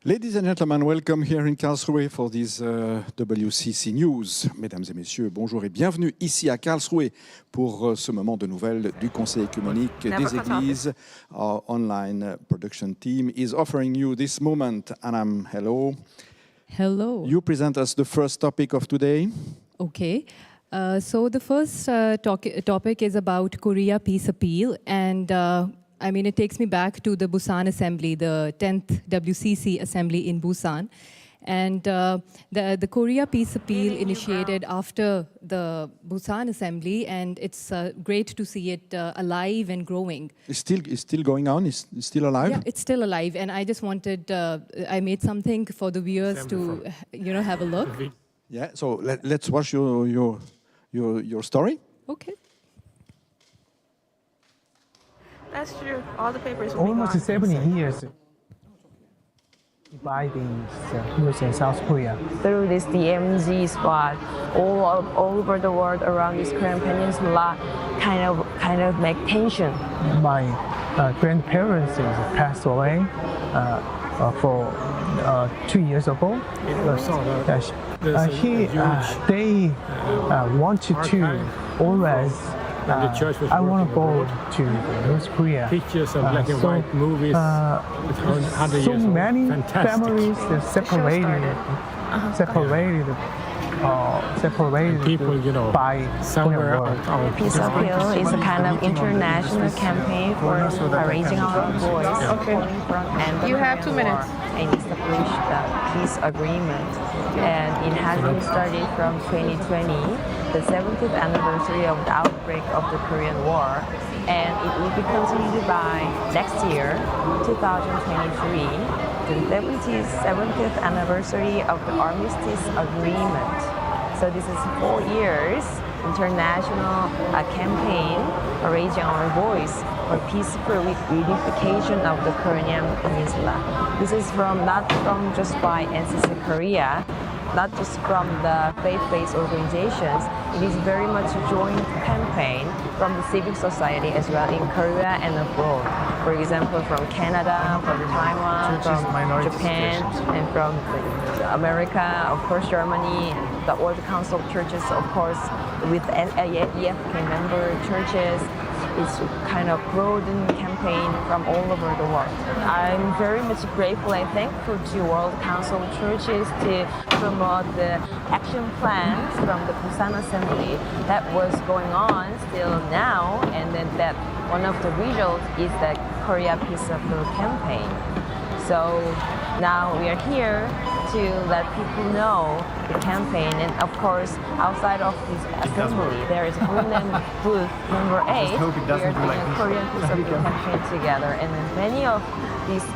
Ladies and gentlemen, welcome here in Karlsruhe for this WCC News. Mesdames et messieurs, bonjour et bienvenue ici à Karlsruhe pour ce moment de nouvelles du Conseil œcuménique des Églises. Our online production team is offering you this moment. Anam, hello. Hello. You present us the first topic of today. Okay. So the first topic is about Korea Peace Appeal, and it takes me back to the Busan Assembly, the 10th WCC Assembly in Busan. And the Korea Peace Appeal initiated after the Busan Assembly, and it's great to see it alive and growing. It's still going on? It's still alive? Yeah, it's still alive. And I just wanted, I made something for the viewers to, have a look. Yeah, so let's watch your story. Okay. That's true. All the papers will Almost be gone. 70 years dividing North and South Korea. Through this DMZ squad, all over the world around this Korean peninsula, kind of make tension. My grandparents passed away for 2 years ago. They wanted to always. I want to go to North Korea. Pictures of black and white movies. So many families separated people, by somewhere world. out. Peace Appeal is a kind of international campaign for raising our voice. And You have 2 minutes. And establish the peace agreement. And it has been started from 2020, the 70th anniversary of the outbreak of the Korean War. And it will be continued by next year, 2023, the 70th anniversary of the Armistice Agreement. So this is 4 years international campaign raising our voice for peaceful reunification of the Korean Peninsula. This is not from just by NCC Korea, not just from the faith-based organizations. It is very much a joint campaign from the civic society as well in Korea and abroad. For example, from Canada, from Taiwan, from Japan, and from America, of course, Germany, the World Council of Churches, of course, with EFK member churches. It's kind of broadened campaign from all over the world. I'm very much grateful and thankful to World Council of Churches to promote the action plans from the Busan Assembly that was going on still now, and then that one of the results is the Korea Peace Appeal campaign. So now we are here to let people know the campaign, and of course outside of this assembly there is a booth number 8. We are doing a Korean Peace Appeal campaign together, and then many of these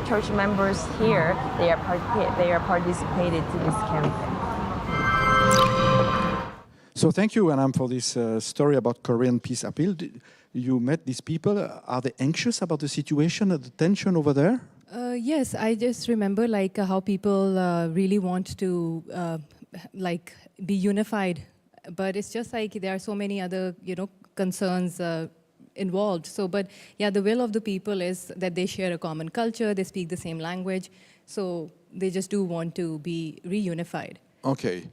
church members here, they are participated to this campaign. So thank you, Anam, for this story about Korean Peace Appeal. You met these people. Are they anxious about the situation, the tension over there? Yes, I just remember how people really want to be unified, but it's just there are so many other concerns involved. So, but yeah, the will of the people is that they share a common culture, they speak the same language, so they just do want to be reunified. Okay.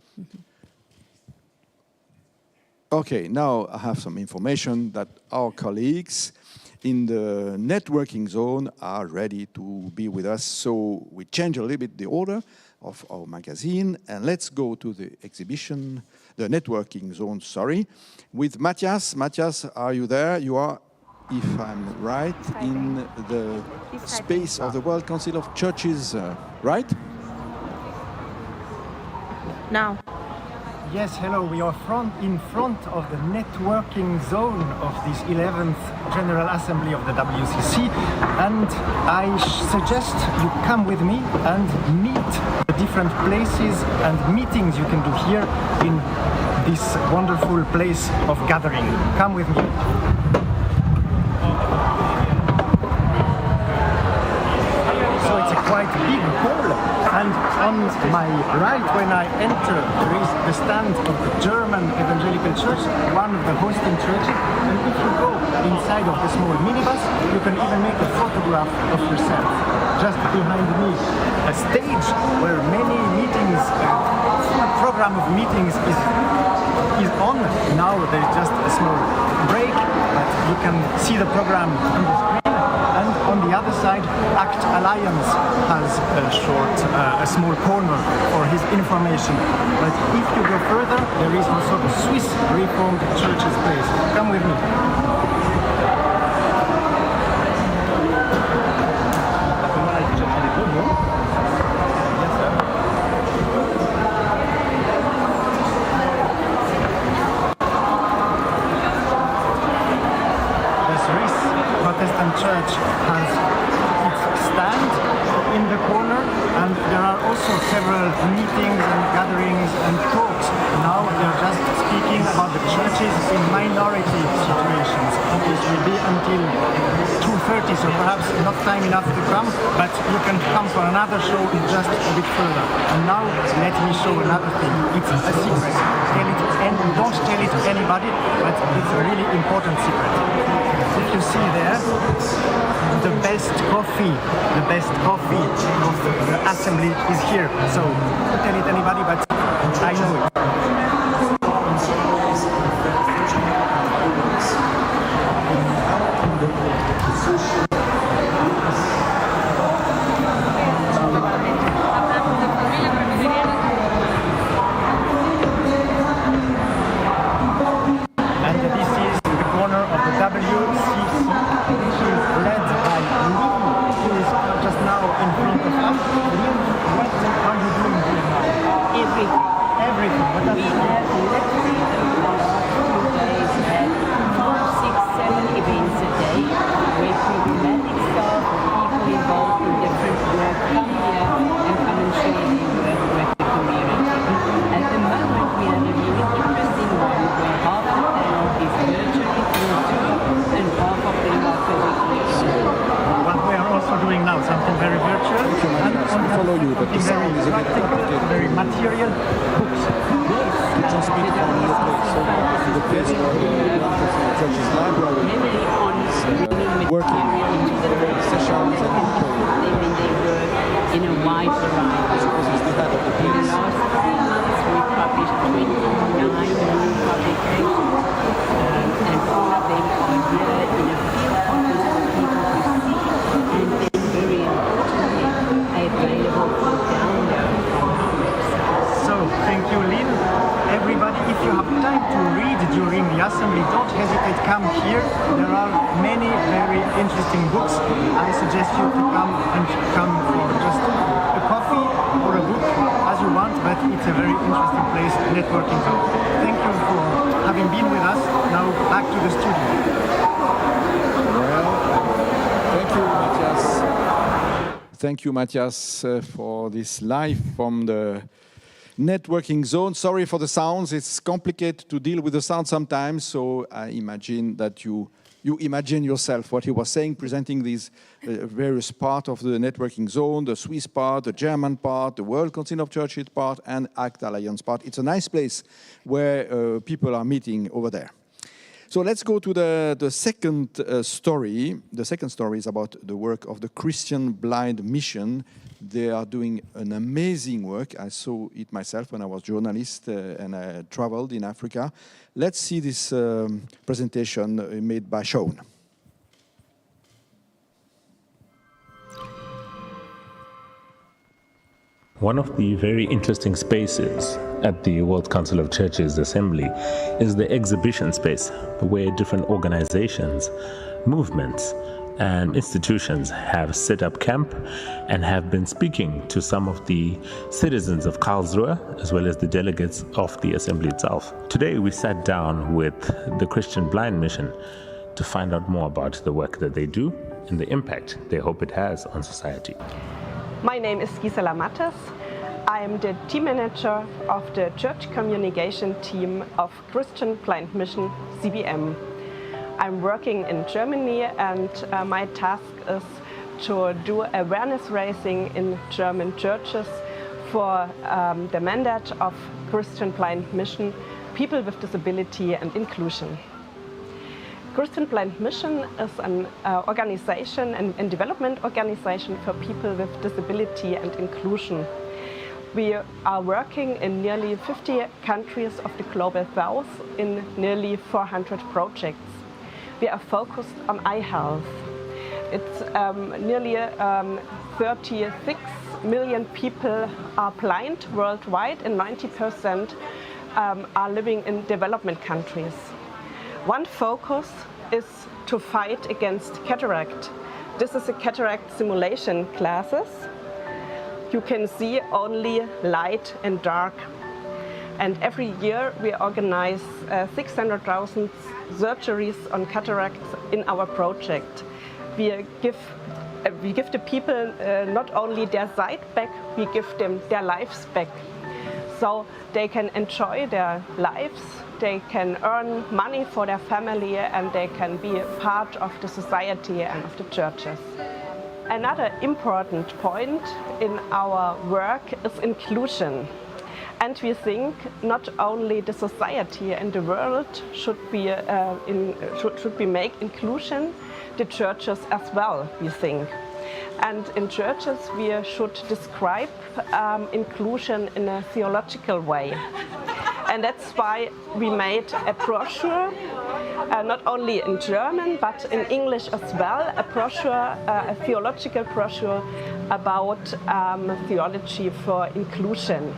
Okay, now I have some information that our colleagues in the networking zone are ready to be with us. So we change a little bit the order of our magazine, and let's go to the exhibition, the networking zone, with Matthias. Matthias, are you there? You are, if I'm right, in the space of the World Council of Churches, right? Now. Yes, hello. We are in front of the networking zone of this 11th General Assembly of the WCC, and I suggest you come with me and meet the different places and meetings you can do here in this wonderful place of gathering. Come with me. So it's a quite big hall, and on my right, when I enter, there is the stand of the German Evangelical Church, one of the hosting churches, and if you go inside of the small minibus, you can even make a photograph of yourself. Just behind me, a stage where many meetings, full program of meetings is on. Now there's just a small break, but you can see the program on the screen. And on the other side, ACT Alliance has a small corner for his information. But if you go further, there is also the Swiss Reformed Church's place. Come with me. Church has its stand in the corner, and there are also several meetings and gatherings and talks. Now they're just speaking about the churches in minority situations. This will be until 2:30, so perhaps not time enough to come, but you can come for another show just a bit further. And now let me show another thing. It's a secret. Tell it, and don't tell it to anybody, but it's a really important secret. If you see there, the best coffee of the assembly is here. So don't tell it anybody, but I know it. Very material books. To transmit from your place. So the place where the church's library is working sessions and they work in a wide variety. Suppose it's the head of the In the place. last 3 months, we published 29 new publications, and all of them are here in a field office for people to see, and then very importantly, available for download from our website. So, thank you, Lynn. Everybody, if you have time to read during the assembly, don't hesitate, come here. There are many very interesting books. I suggest you to come for just a coffee or a book as you want, but it's a very interesting place, networking zone. Thank you for having been with us. Now back to the studio. Well, thank you, Matthias. Thank you, Matthias, for this live from the networking zone. Sorry for the sounds. It's complicated to deal with the sound sometimes, so I imagine that you imagine yourself what he was saying, presenting these various parts of the networking zone, the Swiss part, the German part, the World Council of Churches part, and ACT Alliance part. It's a nice place where people are meeting over there. So let's go to the second story. The second story is about the work of the Christian Blind Mission. They are doing an amazing work. I saw it myself when I was a journalist and I traveled in Africa. Let's see this presentation made by Sean. One of the very interesting spaces at the World Council of Churches Assembly is the exhibition space, where different organizations, movements, and institutions have set up camp and have been speaking to some of the citizens of Karlsruhe as well as the delegates of the assembly itself. Today we sat down with the Christian Blind Mission to find out more about the work that they do and the impact they hope it has on society. My name is Gisela Mattes. I am the team manager of the church communication team of Christian Blind Mission CBM. I'm working in Germany, and my task is to do awareness raising in German churches for the mandate of Christian Blind Mission, People with Disability and Inclusion. Christian Blind Mission is an organization and development organization for people with disability and inclusion. We are working in nearly 50 countries of the Global South in nearly 400 projects. We are focused on eye health. It's nearly 36 million people are blind worldwide and 90% are living in development countries. One focus is to fight against cataract. This is a cataract simulation classes. You can see only light and dark. And every year we organize 600,000 surgeries on cataracts in our project. We give the people not only their sight back, we give them their lives back. So they can enjoy their lives, they can earn money for their family, and they can be a part of the society and of the churches. Another important point in our work is inclusion. And we think not only the society and the world should be make inclusion, the churches as well, we think. And in churches we should describe inclusion in a theological way. And that's why we made a brochure, not only in German but in English as well, a brochure, a theological brochure about theology for inclusion.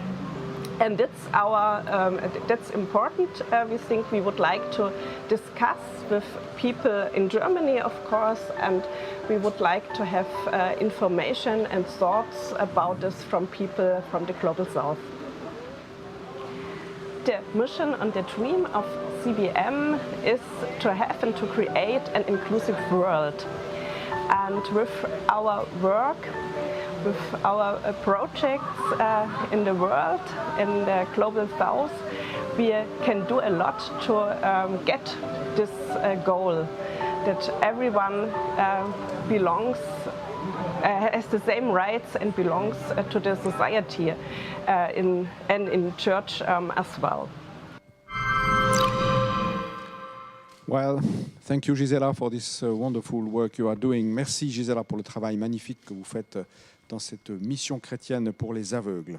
And that's important. We think we would like to discuss with people in Germany, of course, and we would like to have information and thoughts about this from people from the Global South. The mission and the dream of CBM is to have and to create an inclusive world. And with our work, with our projects in the world, in the Global South, we can do a lot to get this goal, that everyone belongs, has the same rights and belongs to the society and in church as well. Well, thank you Gisela for this wonderful work you are doing. Merci Gisela pour le travail magnifique que vous faites dans cette mission chrétienne pour les aveugles.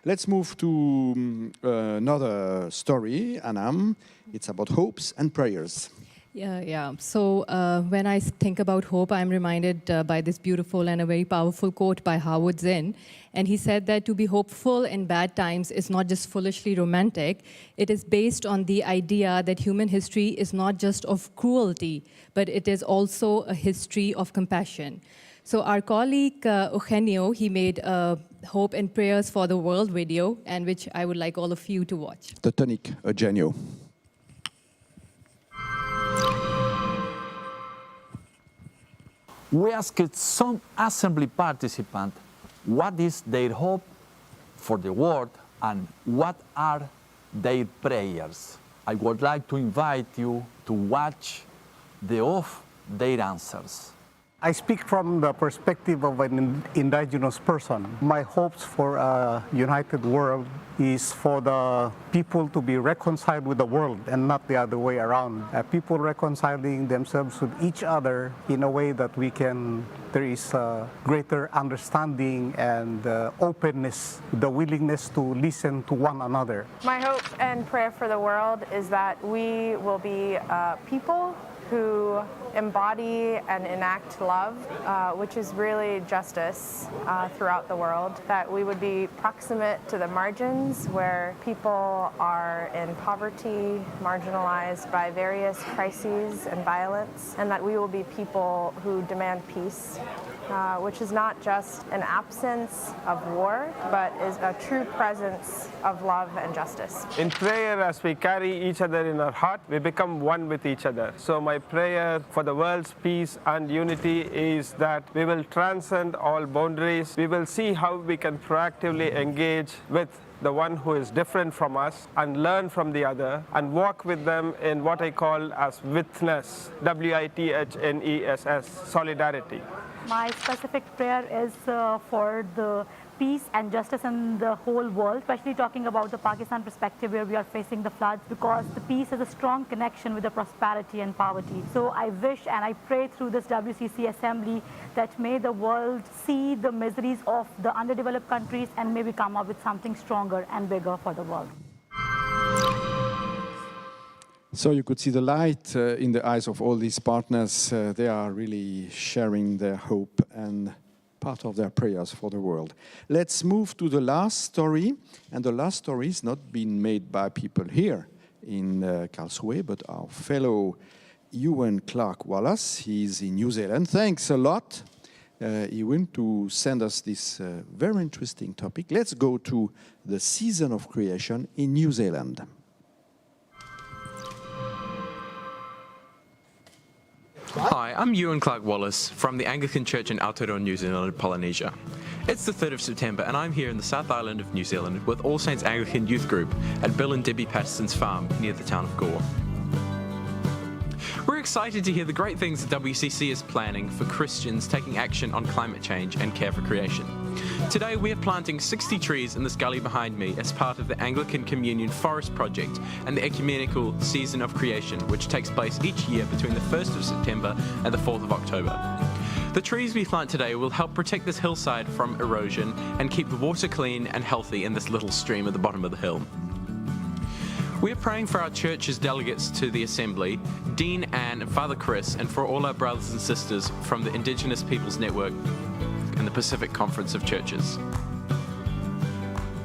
Let's move to another story, Anam. It's about hopes and prayers. Yeah. So when I think about hope, I'm reminded by this beautiful and a very powerful quote by Howard Zinn. And he said that to be hopeful in bad times is not just foolishly romantic. It is based on the idea that human history is not just of cruelty, but it is also a history of compassion. So our colleague Eugenio, he made a Hope and Prayers for the World video, and which I would like all of you to watch. The tonic, Eugenio. We asked some assembly participants what is their hope for the world and what are their prayers. I would like to invite you to watch their answers. I speak from the perspective of an indigenous person. My hopes for a united world is for the people to be reconciled with the world and not the other way around. People reconciling themselves with each other in a way that there is a greater understanding and openness, the willingness to listen to one another. My hope and prayer for the world is that we will be people who embody and enact love, which is really justice throughout the world, that we would be proximate to the margins where people are in poverty, marginalized by various crises and violence, and that we will be people who demand peace, which is not just an absence of war, but is a true presence of love and justice. In prayer, as we carry each other in our heart, we become one with each other. So my prayer for the world's peace and unity is that we will transcend all boundaries. We will see how we can proactively engage with the one who is different from us and learn from the other and walk with them in what I call as witness, WITHNESS, solidarity. My specific prayer is for the peace and justice in the whole world, especially talking about the Pakistan perspective where we are facing the floods, because the peace has a strong connection with the prosperity and poverty. So I wish and I pray through this WCC assembly that may the world see the miseries of the underdeveloped countries and maybe come up with something stronger and bigger for the world. So you could see the light in the eyes of all these partners. They are really sharing their hope and part of their prayers for the world. Let's move to the last story. And the last story is not being made by people here in Karlsruhe, but our fellow Ewan Clark Wallace. He's in New Zealand. Thanks a lot, Ewan, to send us this very interesting topic. Let's go to the season of creation in New Zealand. Hi, I'm Ewan Clark Wallace from the Anglican Church in Aotearoa, New Zealand, Polynesia. It's the 3rd of September and I'm here in the South Island of New Zealand with All Saints Anglican Youth Group at Bill and Debbie Patterson's farm near the town of Gore. We're excited to hear the great things that WCC is planning for Christians taking action on climate change and care for creation. Today we are planting 60 trees in this gully behind me as part of the Anglican Communion Forest Project and the Ecumenical Season of Creation, which takes place each year between the 1st of September and the 4th of October. The trees we plant today will help protect this hillside from erosion and keep the water clean and healthy in this little stream at the bottom of the hill. We're praying for our church's delegates to the Assembly, Dean Anne and Father Chris, and for all our brothers and sisters from the Indigenous Peoples Network and the Pacific Conference of Churches.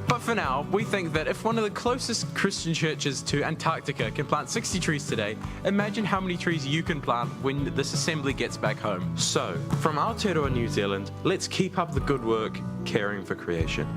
But for now, we think that if one of the closest Christian churches to Antarctica can plant 60 trees today, imagine how many trees you can plant when this assembly gets back home. So, from Aotearoa, New Zealand, let's keep up the good work, caring for creation.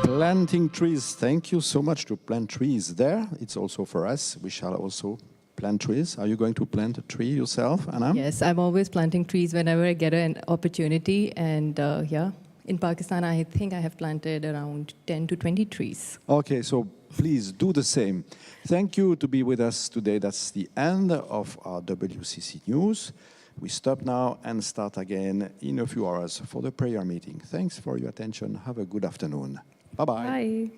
Planting trees. Thank you so much to plant trees there. It's also for us. We shall also plant trees. Are you going to plant a tree yourself, Anna? Yes, I'm always planting trees whenever I get an opportunity. And yeah, in Pakistan, I think I have planted around 10 to 20 trees. Okay, so please do the same. Thank you to be with us today. That's the end of our WCC News. We stop now and start again in a few hours for the prayer meeting. Thanks for your attention. Have a good afternoon. Bye-bye. Bye.